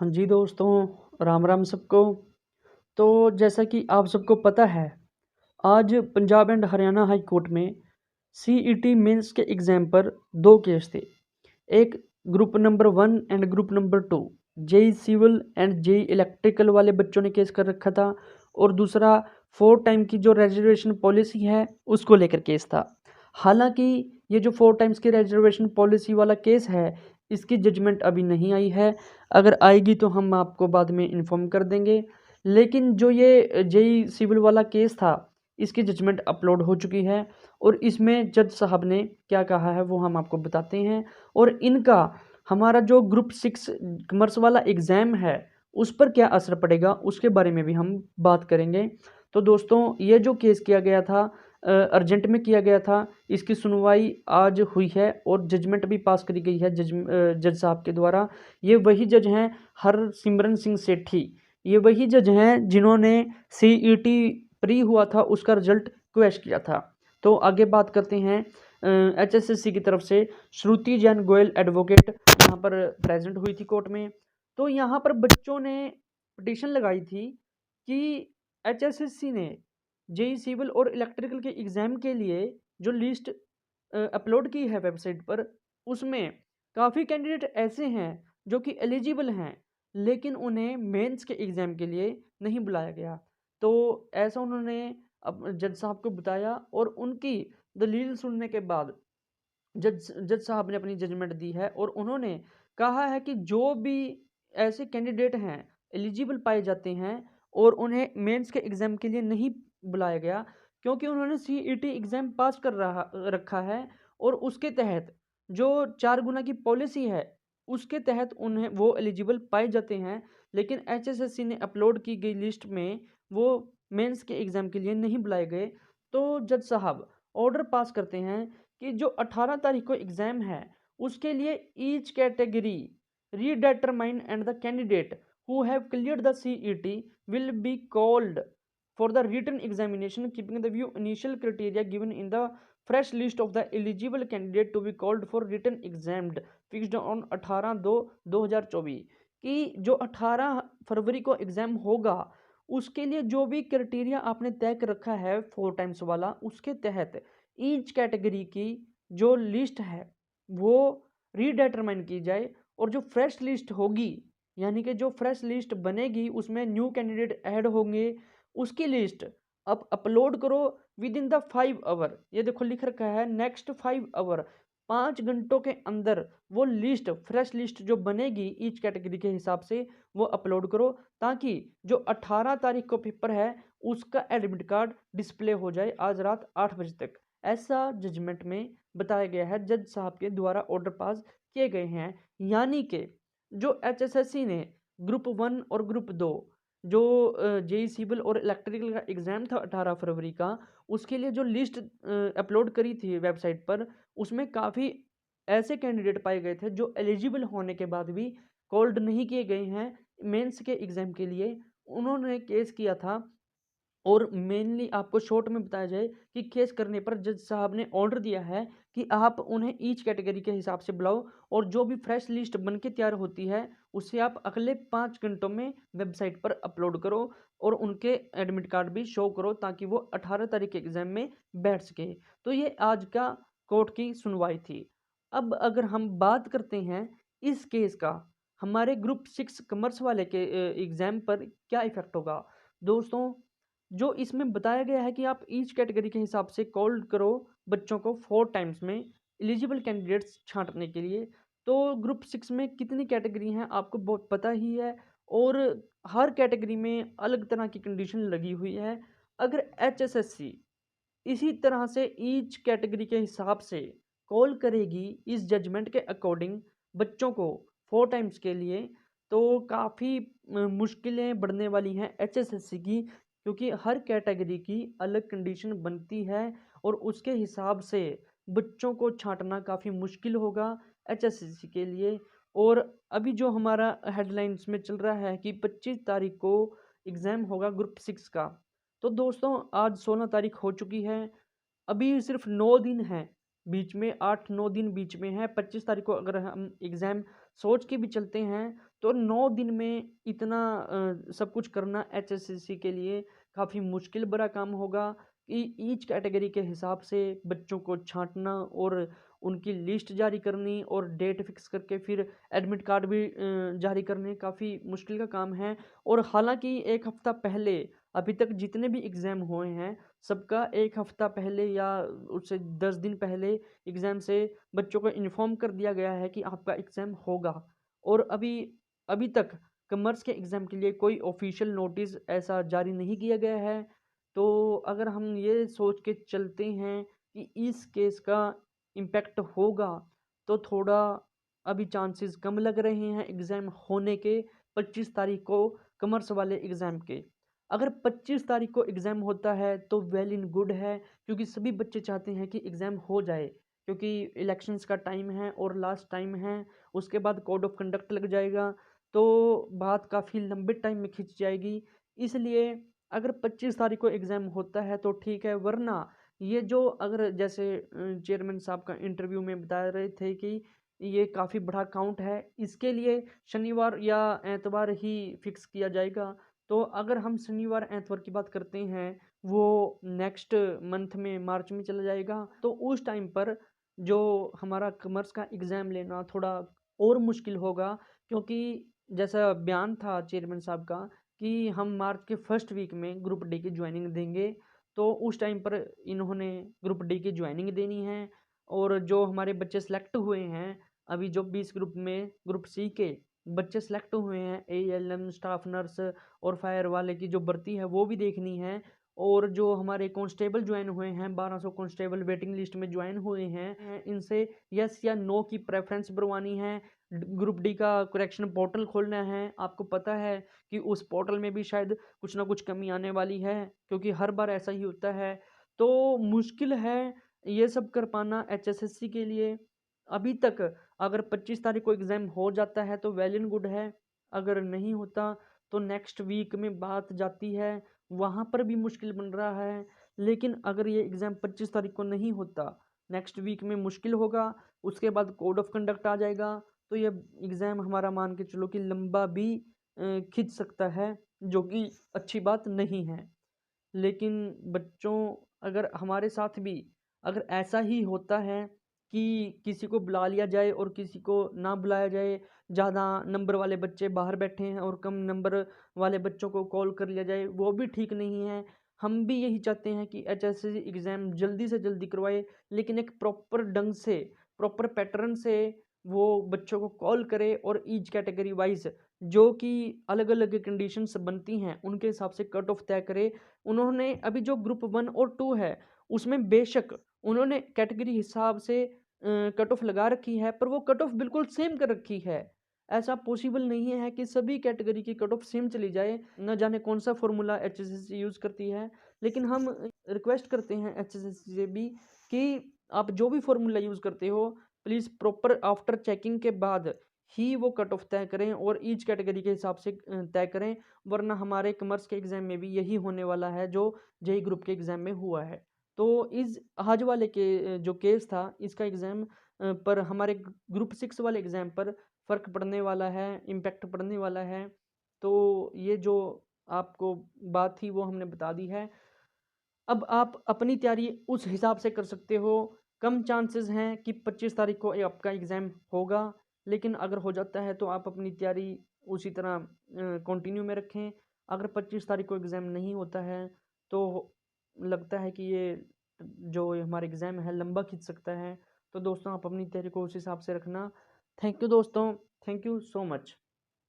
हाँ जी दोस्तों, राम राम सबको। तो जैसा कि आप सबको पता है, आज Punjab and Haryana high court में सीईटी मेंस के एग्ज़ाम पर 2 केस थे। एक group number 1 and group number 2 JEE civil and JEE electrical वाले बच्चों ने केस कर रखा था, और दूसरा 4 टाइम की जो रिजर्वेशन पॉलिसी है उसको लेकर केस था। हालांकि ये जो 4 टाइम्स की रिजर्वेशन पॉलिसी वाला केस है, इसकी जजमेंट अभी नहीं आई है। अगर आएगी तो हम आपको बाद में इन्फॉर्म कर देंगे। लेकिन जो ये जेईई सिविल वाला केस था, इसकी जजमेंट अपलोड हो चुकी है, और इसमें जज साहब ने क्या कहा है वो हम आपको बताते हैं। और इनका हमारा जो ग्रुप 6 कॉमर्स वाला एग्ज़ाम है उस पर क्या असर पड़ेगा उसके बारे में भी हम बात करेंगे। तो दोस्तों, ये जो केस किया गया था, अर्जेंट में किया गया था, इसकी सुनवाई आज हुई है और जजमेंट भी पास करी गई है जज साहब के द्वारा। ये वही जज हैं, हरसिमरन सिंह सेठी। ये वही जज हैं जिन्होंने सीईटी प्री हुआ था उसका रिजल्ट क्वैश किया था। तो आगे बात करते हैं। एचएसएससी की तरफ से श्रुति जैन गोयल एडवोकेट यहाँ पर प्रेजेंट हुई थी कोर्ट में। तो यहाँ पर बच्चों ने पिटीशन लगाई थी कि एचएसएससी ने जेई सिविल और इलेक्ट्रिकल के एग्ज़ाम के लिए जो लिस्ट अपलोड की है वेबसाइट पर, उसमें काफ़ी कैंडिडेट ऐसे हैं जो कि एलिजिबल हैं, लेकिन उन्हें मेंस के एग्ज़ाम के लिए नहीं बुलाया गया। तो ऐसा उन्होंने अब जज साहब को बताया, और उनकी दलील सुनने के बाद जज जज साहब ने अपनी जजमेंट दी है, और उन्होंने कहा है कि जो भी ऐसे कैंडिडेट हैं एलिजिबल पाए जाते हैं और उन्हें मेंस के एग्ज़ाम के लिए नहीं बुलाया गया, क्योंकि उन्होंने सीईटी एग्ज़ाम पास कर रखा है, और उसके तहत जो 4 गुना की पॉलिसी है उसके तहत उन्हें वो एलिजिबल पाए जाते हैं। लेकिन एचएसएससी ने अपलोड की गई लिस्ट में वो मेंस के एग्ज़ाम के लिए नहीं बुलाए गए। तो जज साहब ऑर्डर पास करते हैं कि जो 18 तारीख को एग्ज़ाम है उसके लिए each category redetermine and the candidate who have cleared the CET will be called for the written examination keeping the view initial criteria given in the fresh list of the eligible candidate to be called for written examined fixed on 18/2/2024 कि जो 18 फरवरी को exam होगा उसके लिए जो भी criteria आपने तय कर रखा है 4 टाइम्स वाला, उसके तहत ईच कैटेगरी की जो लिस्ट है वो रीडेटरमाइन की जाए, और जो फ्रेश लिस्ट होगी, यानी कि जो फ्रेश लिस्ट बनेगी उसमें न्यू कैंडिडेट ऐड होंगे, उसकी लिस्ट अब अपलोड करो विद इन द 5 आवर। ये देखो लिख रखा है नेक्स्ट 5 आवर, 5 घंटों के अंदर वो लिस्ट फ्रेश लिस्ट जो बनेगी ईच कैटेगरी के हिसाब से वो अपलोड करो, ताकि जो 18 तारीख को पेपर है उसका एडमिट कार्ड डिस्प्ले हो जाए आज रात 8 बजे तक। ऐसा जजमेंट में बताया गया है, जज साहब के द्वारा ऑर्डर पास किए गए हैं। यानी कि जो एचएसएससी ने ग्रुप 1 और ग्रुप 2 जो जेई सिविल और इलेक्ट्रिकल का एग्ज़ाम था 18 फरवरी का, उसके लिए जो लिस्ट अपलोड करी थी वेबसाइट पर, उसमें काफ़ी ऐसे कैंडिडेट पाए गए थे जो एलिजिबल होने के बाद भी कॉल्ड नहीं किए गए हैं मेंस के एग्ज़ाम के लिए। उन्होंने केस किया था, और मेनली आपको शॉर्ट में बताया जाए कि केस करने पर जज साहब ने ऑर्डर दिया है कि आप उन्हें ईच कैटेगरी के हिसाब से बुलाओ, और जो भी फ्रेश लिस्ट बन के तैयार होती है उसे आप अगले 5 घंटों में वेबसाइट पर अपलोड करो, और उनके एडमिट कार्ड भी शो करो, ताकि वो 18 तारीख के एग्ज़ाम में बैठ सके। तो ये आज का कोर्ट की सुनवाई थी। अब अगर हम बात करते हैं इस केस का हमारे ग्रुप 6 कॉमर्स वाले के एग्ज़ाम पर क्या इफ़ेक्ट होगा। दोस्तों, जो इसमें बताया गया है कि आप ईच कैटेगरी के हिसाब से कॉल करो बच्चों को 4 टाइम्स में एलिजिबल कैंडिडेट्स छांटने के लिए। तो ग्रुप 6 में कितनी कैटेगरी हैं आपको बहुत पता ही है, और हर कैटेगरी में अलग तरह की कंडीशन लगी हुई है। अगर एचएसएससी इसी तरह से ईच कैटेगरी के हिसाब से कॉल करेगी इस जजमेंट के अकॉर्डिंग बच्चों को 4 टाइम्स के लिए, तो काफ़ी मुश्किलें बढ़ने वाली हैं एचएसएससी की, क्योंकि हर कैटेगरी की अलग कंडीशन बनती है, और उसके हिसाब से बच्चों को छांटना काफ़ी मुश्किल होगा एचएसएससी के लिए। और अभी जो हमारा हेडलाइंस में चल रहा है कि 25 तारीख को एग्ज़ाम होगा ग्रुप 6 का। तो दोस्तों, आज 16 तारीख हो चुकी है, अभी सिर्फ 9 दिन हैं बीच में, 8-9 दिन बीच में है। 25 तारीख को अगर हम एग्ज़ाम सोच के भी चलते हैं तो 9 दिन में इतना सब कुछ करना एचएसएससी के लिए काफ़ी मुश्किल भरा काम होगा कि ईच कैटेगरी के हिसाब से बच्चों को छाँटना और उनकी लिस्ट जारी करनी और डेट फिक्स करके फिर एडमिट कार्ड भी जारी करने काफ़ी मुश्किल का काम है। और हालाँकि 1 हफ़्ता पहले अभी तक जितने भी एग्ज़ाम हुए हैं, सबका 1 हफ़्ता पहले या उससे 10 दिन पहले एग्ज़ाम से बच्चों को इन्फॉर्म कर दिया गया है कि आपका एग्ज़ाम होगा। और अभी अभी तक कॉमर्स के एग्ज़ाम के लिए कोई ऑफ़िशियल नोटिस ऐसा जारी नहीं किया गया है। तो अगर हम ये सोच के चलते हैं कि इस केस का इम्पैक्ट होगा, तो थोड़ा अभी चांसेस कम लग रहे हैं एग्ज़ाम होने के 25 तारीख को कॉमर्स वाले एग्ज़ाम के। अगर 25 तारीख को एग्ज़ाम होता है तो वेल एंड गुड है, क्योंकि सभी बच्चे चाहते हैं कि एग्ज़ाम हो जाए, क्योंकि इलेक्शंस का टाइम है और लास्ट टाइम है, उसके बाद कोड ऑफ कंडक्ट लग जाएगा, तो बात काफ़ी लंबे टाइम में खिंच जाएगी। इसलिए अगर 25 तारीख को एग्ज़ाम होता है तो ठीक है, वरना ये जो अगर जैसे चेयरमैन साहब का इंटरव्यू में बता रहे थे कि ये काफ़ी बड़ा काउंट है, इसके लिए शनिवार या एतवार ही फिक्स किया जाएगा। तो अगर हम शनिवार एतवार की बात करते हैं, वो नेक्स्ट मंथ में मार्च में चला जाएगा, तो उस टाइम पर जो हमारा कॉमर्स का एग्ज़ाम लेना थोड़ा और मुश्किल होगा, क्योंकि जैसा बयान था चेयरमैन साहब का कि हम मार्च के फर्स्ट वीक में ग्रुप डी की ज्वाइनिंग देंगे, तो उस टाइम पर इन्होंने ग्रुप डी की ज्वाइनिंग देनी है। और जो हमारे बच्चे सेलेक्ट हुए हैं, अभी जो 20 ग्रुप में ग्रुप सी के बच्चे सेलेक्ट हुए हैं, एएलएम, स्टाफ नर्स और फायर वाले की जो भर्ती है वो भी देखनी है। और जो हमारे कांस्टेबल ज्वाइन हुए हैं, 1200 कांस्टेबल वेटिंग लिस्ट में ज्वाइन हुए हैं, इनसे यस या नो की प्रेफरेंस भरवानी है। ग्रुप डी का करेक्शन पोर्टल खोलना है। आपको पता है कि उस पोर्टल में भी शायद कुछ ना कुछ कमी आने वाली है, क्योंकि हर बार ऐसा ही होता है। तो मुश्किल है ये सब कर पाना एचएसएससी के लिए। अभी तक अगर 25 तारीख को एग्ज़ाम हो जाता है तो वेल एंड गुड है, अगर नहीं होता तो नेक्स्ट वीक में बात जाती है, वहाँ पर भी मुश्किल बन रहा है। लेकिन अगर ये एग्ज़ाम 25 तारीख को नहीं होता, नेक्स्ट वीक में मुश्किल होगा, उसके बाद कोड ऑफ कंडक्ट आ जाएगा, तो ये एग्ज़ाम हमारा मान के चलो कि लंबा भी खिंच सकता है, जो कि अच्छी बात नहीं है। लेकिन बच्चों, अगर हमारे साथ भी अगर ऐसा ही होता है कि किसी को बुला लिया जाए और किसी को ना बुलाया जाए, ज़्यादा नंबर वाले बच्चे बाहर बैठे हैं और कम नंबर वाले बच्चों को कॉल कर लिया जाए, वो भी ठीक नहीं है। हम भी यही चाहते हैं कि एचएससी एग्ज़ाम जल्दी से जल्दी करवाए, लेकिन एक प्रॉपर ढंग से, प्रॉपर पैटर्न से वो बच्चों को कॉल करे और ईच कैटेगरी वाइज़ जो कि अलग-अलग कंडीशंस बनती हैं, उनके हिसाब से कट ऑफ तय करे। उन्होंने अभी जो ग्रुप 1 और 2 है, उसमें बेशक उन्होंने कैटेगरी हिसाब से कट ऑफ लगा रखी है, पर वो कट ऑफ बिल्कुल सेम कर रखी है। ऐसा पॉसिबल नहीं है कि सभी कैटेगरी की कट ऑफ सेम चली जाए, न जाने कौन-सा फ़ॉर्मूला एचएसएससी यूज़ करती है। लेकिन हम रिक्वेस्ट करते हैं एचएसएससी से भी कि आप जो भी फ़ॉर्मूला यूज़ करते हो, प्लीज़ प्रॉपर आफ्टर चेकिंग के बाद ही वो कट ऑफ तय करें और ईच कैटेगरी के हिसाब से तय करें, वरना हमारे कॉमर्स के एग्ज़ाम में भी यही होने वाला है जो जेईई ग्रुप के एग्ज़ाम में हुआ है। तो इस आज वाले के जो केस था, इसका एग्ज़ाम पर हमारे ग्रुप 6 वाले एग्ज़ाम पर फ़र्क पड़ने वाला है, इम्पैक्ट पड़ने वाला है। तो ये जो आपको बात थी वो हमने बता दी है। अब आप अपनी तैयारी उस हिसाब से कर सकते हो। कम चांसेस हैं कि 25 तारीख को आपका एग्ज़ाम होगा, लेकिन अगर हो जाता है तो आप अपनी तैयारी उसी तरह कंटिन्यू में रखें। अगर 25 तारीख को एग्ज़ाम नहीं होता है, तो लगता है कि ये जो ये हमारा एग्ज़ाम है लंबा खिंच सकता है। तो दोस्तों, आप अपनी तैयारी को उस हिसाब से रखना। थैंक यू दोस्तों, थैंक यू सो मच।